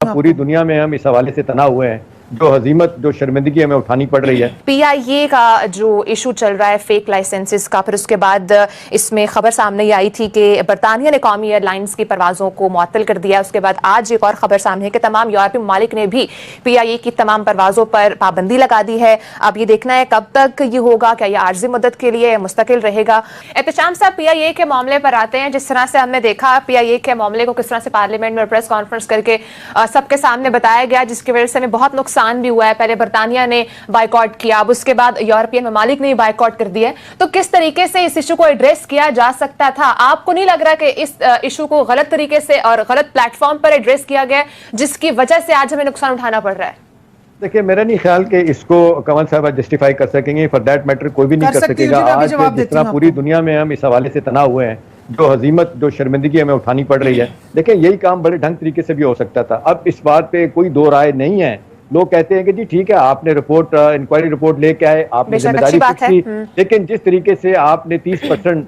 पूरी दुनिया में हम इस हवाले से तना हुए हैं, जो हजीमत, जो शर्मिंदगी हमें उठानी पड़ रही है। PIA का जो इशू चल रहा है फेक लाइसेंसेस का, फिर उसके बाद इसमें खबर सामने आई थी कि बरतानिया ने कौमी एयरलाइंस की परवाज़ों को मुअत्तल कर दिया। उसके बाद आज एक और खबर सामने है कि तमाम यूरोपीय ममालिक ने भी PIA की तमाम परवाज़ों पर पाबंदी लगा दी है। अब ये देखना है कब तक ये होगा, क्या ये आर्जी मुद्दत के लिए मुस्तकिल रहेगा। एहतशाम साहब, PIA के मामले पर आते हैं। जिस तरह से हमने देखा PIA के मामले को किस तरह से पार्लियामेंट में प्रेस कॉन्फ्रेंस करके सबके सामने बताया गया, जिसकी वजह से हमें बहुत नुकसान भी हुआ है। पहले बरतानिया ने बाइकआउट किया, अब उसके बाद यूरोपियन ममालिक ने बाइकआउट कर दिया। तो किस तरीके से इस इशू को एड्रेस किया जा सकता था? आपको नहीं लग रहा कि इस इशू को गलत तरीके से और गलत प्लेटफॉर्म पर एड्रेस किया गया, जिसकी वजह से आज हमें नुकसान उठाना पड़ रहा है? देखिए, मेरा नहीं ख्याल कि इसको कमल साहब जस्टिफाई कर सकेंगे। फॉर दैट मैटर कोई भी नहीं कर सकेगा। आज जिस तरह पूरी दुनिया में हम इस हवाले से तना हुए हैं, जो हजीमत, जो शर्मिंदगी हमें उठानी पड़ रही है, देखिए यही काम बड़े ढंग तरीके से भी हो सकता था। अब इस बात पे कोई दो राय नहीं है। लोग कहते हैं कि जी ठीक है, आपने रिपोर्ट, इंक्वायरी रिपोर्ट लेके आए, आपने जिम्मेदारी फिक्स की, लेकिन जिस तरीके से आपने 30%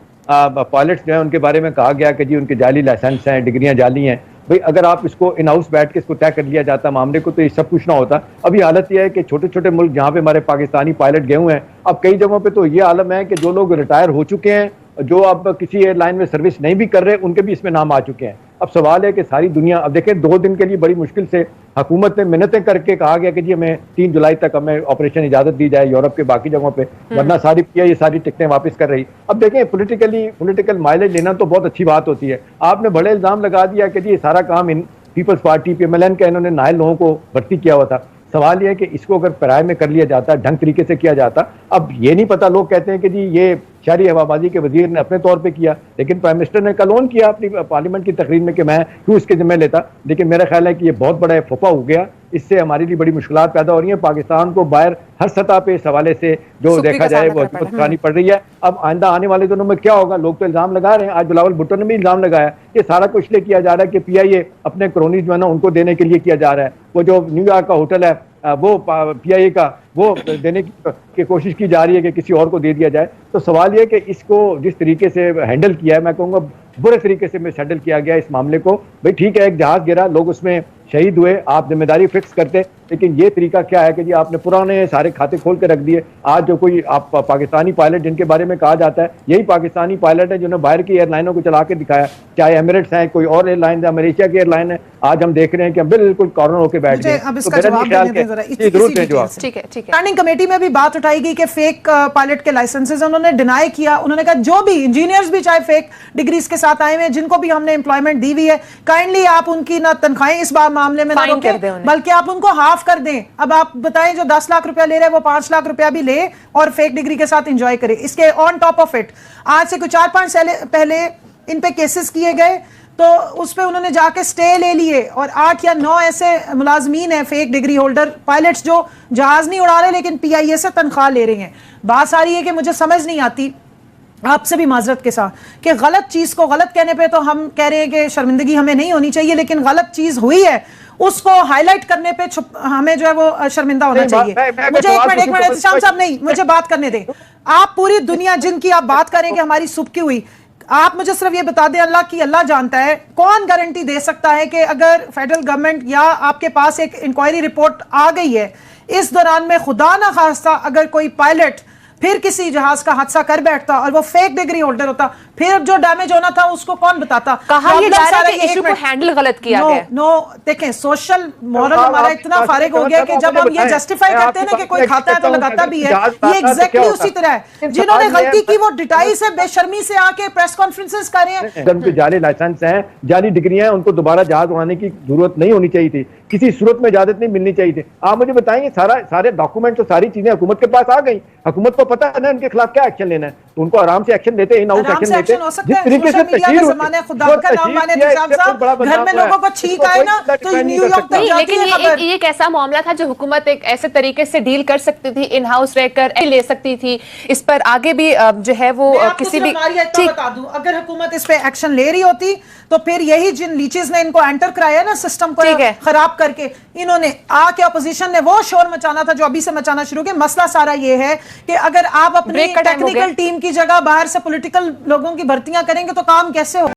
पायलट्स जो है उनके बारे में कहा गया कि जी उनके जाली लाइसेंस हैं, डिग्रियां जाली हैं। भाई अगर आप इसको इन हाउस बैठ के इसको तय कर लिया जाता मामले को, तो ये सब कुछ ना होता। अभी हालत यह है कि छोटे छोटे मुल्क जहाँ पे हमारे पाकिस्तानी पायलट गए हुए हैं, अब कई जगहों पे तो ये आलम है कि जो लोग रिटायर हो चुके हैं, जो अब किसी एयरलाइन में सर्विस नहीं भी कर रहे, उनके भी इसमें नाम आ चुके हैं। अब सवाल है कि सारी दुनिया, अब देखें 2 दिन के लिए बड़ी मुश्किल से हुकूमत ने मिन्नतें करके कहा गया कि जी हमें 3 जुलाई तक हमें ऑपरेशन इजाजत दी जाए यूरोप के बाकी जगहों पे, वरना सारी ये सारी टिकटें वापस कर रही। अब देखें पॉलिटिकल माइलेज लेना तो बहुत अच्छी बात होती है। आपने बड़े इल्जाम लगा दिया कि जी ये सारा काम इन पीपल्स पार्टी PMLN का इन्होंने नायल लोगों को भर्ती किया हुआ था। सवाल ये है कि इसको अगर पराये में कर लिया जाता, ढंग तरीके से किया जाता। अब ये नहीं पता, लोग कहते हैं कि जी ये शहरी हवाबाजी के वजीर ने अपने तौर पे किया, लेकिन प्राइम मिनिस्टर ने कल ऑन किया अपनी पार्लियामेंट की तकरीर में कि मैं क्यों इसके जिम्मे लेता। लेकिन मेरा ख्याल है कि ये बहुत बड़ा फुफा हो गया। इससे हमारे लिए बड़ी मुश्किलात पैदा हो रही हैं। पाकिस्तान को बाहर हर सतह पे इस हवाले से जो देखा जाए वो उठानी पड़ रही है। अब आइंदा आने वाले दिनों में क्या होगा? लोग तो इल्जाम लगा रहे हैं। आज बिलावल भुट्टो ने भी इल्जाम लगाया, ये सारा कुछ इसलिए किया जा रहा है कि PIA अपने क्रोनीज जो है ना उनको देने के लिए किया जा रहा है। वो जो न्यूयॉर्क का होटल है वो PIA का वो देने की कोशिश की जा रही है कि किसी और को दे दिया जाए। तो सवाल ये कि इसको जिस तरीके से हैंडल किया है, मैं कहूँगा बुरे तरीके से में हैंडल किया गया इस मामले को। भाई ठीक है, एक जहाज गिरा, लोग उसमें शहीद हुए, आप जिम्मेदारी फिक्स करते, लेकिन ये तरीका क्या है कि जी आपने पुराने सारे खाते खोल के रख दिए। आज जो कोई आप पाकिस्तानी पायलट जिनके बारे में कहा जाता है, यही पाकिस्तानी पायलट है जिन्होंने बाहर की एयरलाइनों को चला के दिखाया, चाहे एमिरेट्स है, कोई और एयरलाइन है, मलेशिया की एयरलाइन है। आज हम देख रहे हैं कि हम बिल्कुल कॉर्नर होकर बैठ गए। प्लानिंग कमेटी में भी बात उठाई गई कि फेक पायलट के लाइसेंसेस उन्होंने डिनाई किया। उन्होंने कहा जो भी इंजीनियर्स भी चाहे फेक डिग्रीज के साथ आए हुए हैं, जिनको भी हमने एम्प्लॉयमेंट दी हुई है, काइंडली आप उनकी ना तनख्वाहें इस बार मामले में ना रोकें, बल्कि आप उनको हाफ कर दें। अब आप बताएं, जो 10 लाख रुपया ले रहे हैं वो 5 लाख रुपया भी ले और फेक डिग्री के साथ एंजॉय करे। इसके ऑन टॉप ऑफ इट आज से कुछ 4-5 साल पहले इन पे केसेस किए गए, तो उस पे उन्होंने जाके स्टे ले लिए और 8 या 9 ऐसे मुलाजमीन हैं फेक डिग्री होल्डर पायलट्स जो जहाज नहीं उड़ा रहे लेकिन PIA से तनख्वाह ले रहे हैं। बात सारी है कि मुझे समझ नहीं आती, आपसे भी माजरत के साथ, कि गलत चीज को गलत कहने पे तो हम कह रहे हैं कि शर्मिंदगी हमें नहीं होनी चाहिए, लेकिन गलत चीज हुई है उसको हाईलाइट करने पे हमें जो है वो शर्मिंदा होना चाहिए। मुझे एक मिनट एहतशाम साहब, नहीं, मुझे बात करने दें। आप पूरी दुनिया जिनकी आप बात करें कि हमारी सुबकी हुई, आप मुझे सिर्फ ये बता दें, अल्लाह की अल्लाह जानता है, कौन गारंटी दे सकता है कि अगर फेडरल गवर्नमेंट या आपके पास एक इंक्वायरी रिपोर्ट आ गई है, इस दौरान में खुदा ना खास्ता अगर कोई पायलट फिर किसी जहाज का हादसा कर बैठता और वो फेक डिग्री होल्डर होता, फिर जो डैमेज होना था उसको कौन बताता? कहा ये जा रहा है कि इशू को हैंडल गलत किया गया। नो, देखें, सोशल मॉरल हमारा इतना फारिग हो गया कि जब हम ये जस्टिफाई करते हैं ना कि कोई खाता है तो लगाता भी है, ये एग्जैक्टली उसी तरह है। जिन्होंने गलती की वो डिटाई से बेशर्मी से आके प्रेस कॉन्फ्रेंसेस कर रहे हैं। उनके जाली लाइसेंस हैं, जाली डिग्रियां हैं, उनको दोबारा जहाज उड़ाने की जरूरत नहीं होनी चाहिए थी, किसी सूरत में इजाजत नहीं मिलनी चाहिए थी। आप मुझे बताएंगे, सारे डॉक्यूमेंट तो सारी चीजें हुकूमत के पास आ गई, हुकूमत को पता है ना उनके खिलाफ क्या एक्शन लेना है, तो उनको आराम से एक्शन लेते, इन हाउस एक्शन लेते। जिस तरीके से तशहीर घर में लोगों को छींक आए ना, तो न्यूयॉर्क तक जाती लेकिन ये एक ऐसा मामला था जो हुकूमत एक ऐसे तरीके से डील कर सकती थी, इन हाउस रहकर ले सकती थी। इस पर आगे भी जो है वो किसी भी बता दूं, अगर हुकूमत इस पे एक्शन ले रही होती तो फिर यही जिन लीचेस ने इनको एंटर कराया ना सिस्टम को खराब करके, इन्होंने आके अपोजिशन ने वो शोर मचाना था जो अभी से मचाना शुरू किया। मसला सारा ये है कि अगर आप अपनी टेक्निकल टीम की जगह बाहर से पॉलिटिकल लोगों की भर्तियां करेंगे तो काम कैसे हो।